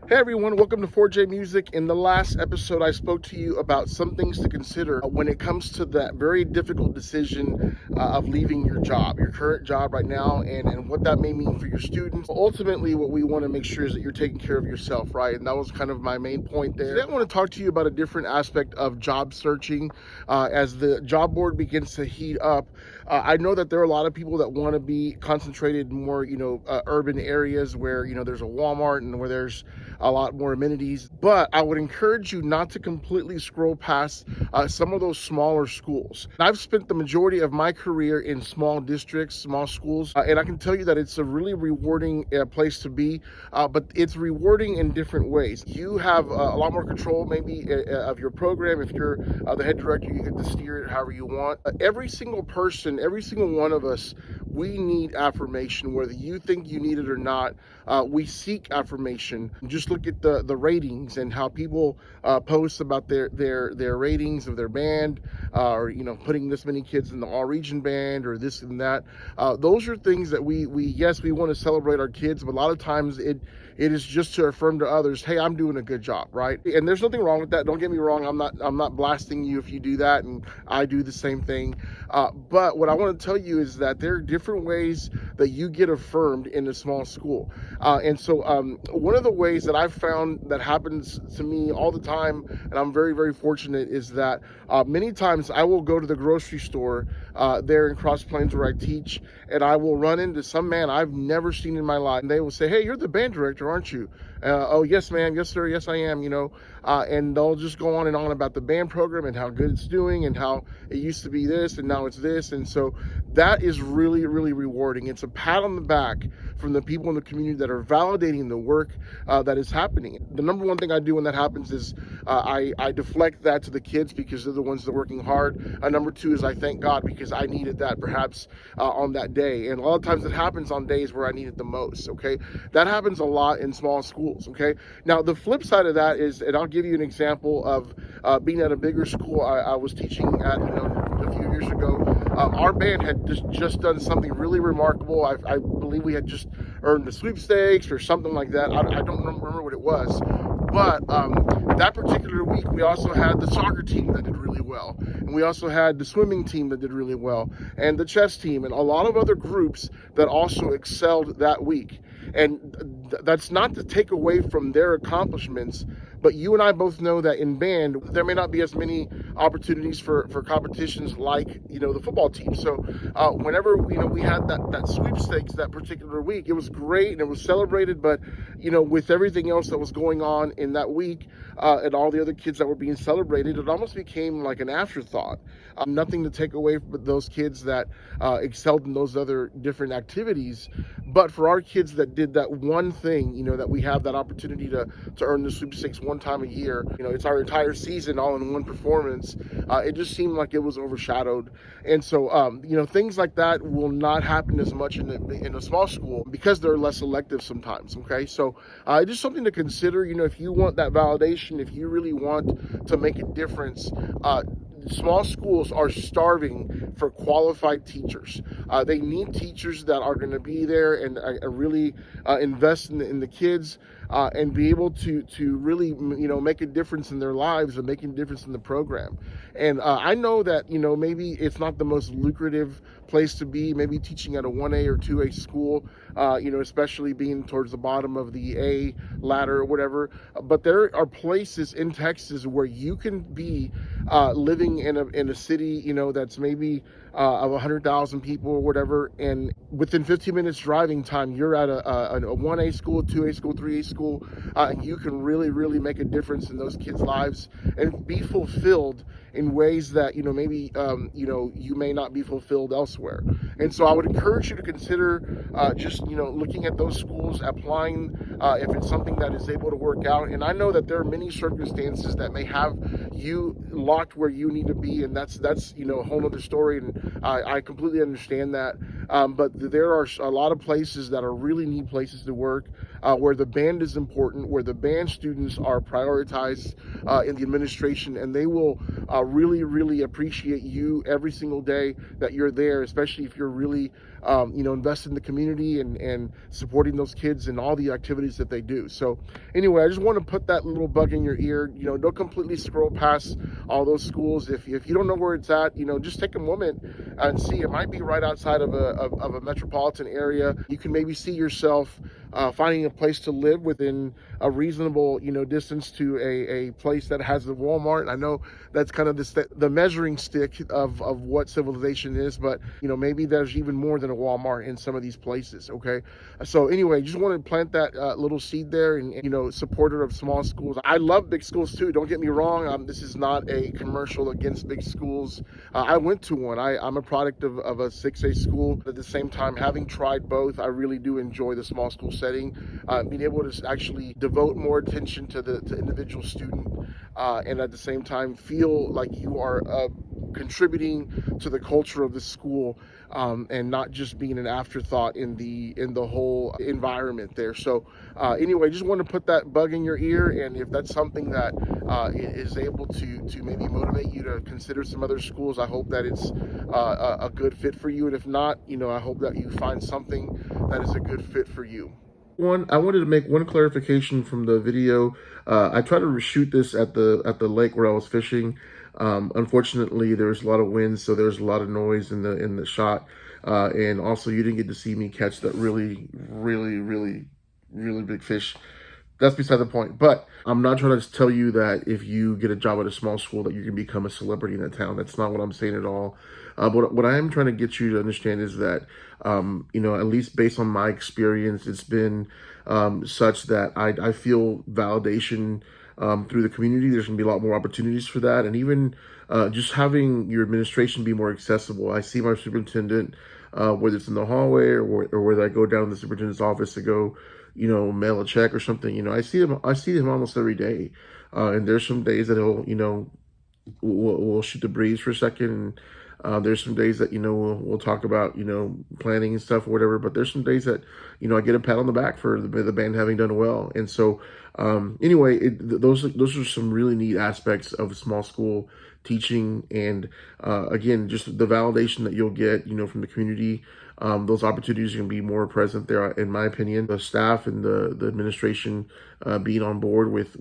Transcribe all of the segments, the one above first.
Hey everyone, welcome to 4J Music. In the last episode, I spoke to you about some things to consider when it comes to that very difficult decision of leaving your job, your current job right now, and what that may mean for your students. Ultimately, what we want to make sure is that you're taking care of yourself, right? And that was kind of my main point there. Today, I want to talk to you about a different aspect of job searching as the job board begins to heat up. I know that there are a lot of people that want to be concentrated more, urban areas where, there's a Walmart and where there's a lot more amenities, but I would encourage you not to completely scroll past some of those smaller schools. I've spent the majority of my career in small districts, small schools, and I can tell you that it's a really rewarding place to be, but it's rewarding in different ways. You have a lot more control maybe of your program. If you're the head director, you get to steer it however you want. Every single person, every single one of us, we need affirmation, whether you think you need it or not. We seek affirmation. Just look at the ratings and how people post about their ratings of their band, or putting this many kids in the all region band or this and that. Those are things that we want to celebrate our kids, but a lot of times it is just to affirm to others, hey, I'm doing a good job, right? And there's nothing wrong with that. Don't get me wrong. I'm not blasting you if you do that, and I do the same thing. But what I want to tell you is that there are different ways that you get affirmed in a small school. And so one of the ways that I've found that happens to me all the time, and I'm very, very fortunate, is that many times I will go to the grocery store there in Cross Plains where I teach, and I will run into some man I've never seen in my life. And they will say, hey, you're the band director, aren't you? Oh, yes, ma'am. Yes, sir. Yes, I am, and they'll just go on and on about the band program and how good it's doing and how it used to be this and now it's this. And so that is really, really rewarding. It's a pat on the back from the people in the community that are validating the work that is happening. The number one thing I do when that happens is I deflect that to the kids because they're the ones that are working hard. Number two is I thank God because I needed that perhaps on that day. And a lot of times it happens on days where I need it the most, okay? That happens a lot in small schools, okay? Now, the flip side of that is, and I'll give you an example of being at a bigger school I was teaching at, a few years ago. Our band had just done something really remarkable. I believe we had just earned the sweepstakes or something like that. I don't remember what it was. But that particular week, we also had the soccer team that did really well. And we also had the swimming team that did really well. And the chess team and a lot of other groups that also excelled that week. And that's not to take away from their accomplishments, but you and I both know that in band, there may not be as many opportunities for competitions like, the football team. So whenever, we had that sweepstakes that particular week, it was great and it was celebrated, but, with everything else that was going on in that week and all the other kids that were being celebrated, it almost became like an afterthought. Nothing to take away from those kids that excelled in those other different activities, but for our kids that did that one thing, that we have that opportunity to earn the sweepstakes one time a year, it's our entire season all in one performance. It just seemed like it was overshadowed. And so, things like that will not happen as much in a small school because they're less selective sometimes. Okay. So, just something to consider, if you want that validation, if you really want to make a difference, small schools are starving for qualified teachers. They need teachers that are going to be there and really invest in the kids and be able to really make a difference in their lives and making a difference in the program. And I know that maybe it's not the most lucrative place to be, maybe teaching at a 1A or 2A school, especially being towards the bottom of the A ladder or whatever. But there are places in Texas where you can be living in a city, that's maybe of 100,000 people or whatever, and within 15 minutes driving time, you're at a 1A school, 2A school, 3A school, and you can really, really make a difference in those kids' lives and be fulfilled in ways that, maybe, you may not be fulfilled elsewhere. And so I would encourage you to consider just, looking at those schools, applying if it's something that is able to work out. And I know that there are many circumstances that may have you locked where you need to be, and that's a whole other story, and I completely understand that. But there are a lot of places that are really neat places to work, where the band is important, where the band students are prioritized in the administration, and they will really, really appreciate you every single day that you're there, especially if you're really, invested in the community and supporting those kids and all the activities that they do. So anyway, I just want to put that little bug in your ear. Don't completely scroll past all those schools. If you don't know where it's at, just take a moment and see. It might be right outside of a metropolitan area. You can maybe see yourself finding a place to live within a reasonable, distance to a place that has the Walmart. I know that's kind of the measuring stick of what civilization is, but maybe there's even more than a Walmart in some of these places. Okay, so anyway, just want to plant that little seed there, and supporter of small schools. I love big schools too. Don't get me wrong. This is not a commercial against big schools. I went to one. I'm a product of a 6A school. At the same time, having tried both, I really do enjoy the small school setting. Being able to actually devote more attention to the individual student, and at the same time feel like you are contributing to the culture of the school, and not just being an afterthought in the whole environment there. So anyway, just want to put that bug in your ear, and if that's something that is able to maybe motivate you to consider some other schools, I hope that it's a good fit for you. And if not, I hope that you find something that is a good fit for you. I wanted to make one clarification from the video. I tried to shoot this at the lake where I was fishing. Unfortunately, there was a lot of wind, so there's a lot of noise in the shot, and also you didn't get to see me catch that really, really, really, really big fish. That's beside the point. But I'm not trying to tell you that if you get a job at a small school that you can become a celebrity in that town. That's not what I'm saying at all. But what I am trying to get you to understand is that, at least based on my experience, it's been such that I feel validation through the community. There's going to be a lot more opportunities for that. And even just having your administration be more accessible. I see my superintendent, whether it's in the hallway or whether I go down to the superintendent's office to go, mail a check or something. I see him almost every day. And there's some days that he'll, we'll shoot the breeze for a second. And there's some days that, we'll talk about, planning and stuff or whatever. But there's some days that, I get a pat on the back for the band having done well. And so anyway, those are some really neat aspects of small school teaching. And again, just the validation that you'll get, from the community. Those opportunities are going to be more present there, in my opinion. The staff and the administration being on board with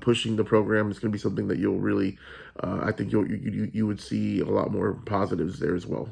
pushing the program is going to be something that you'll really, I think you would see a lot more positives there as well.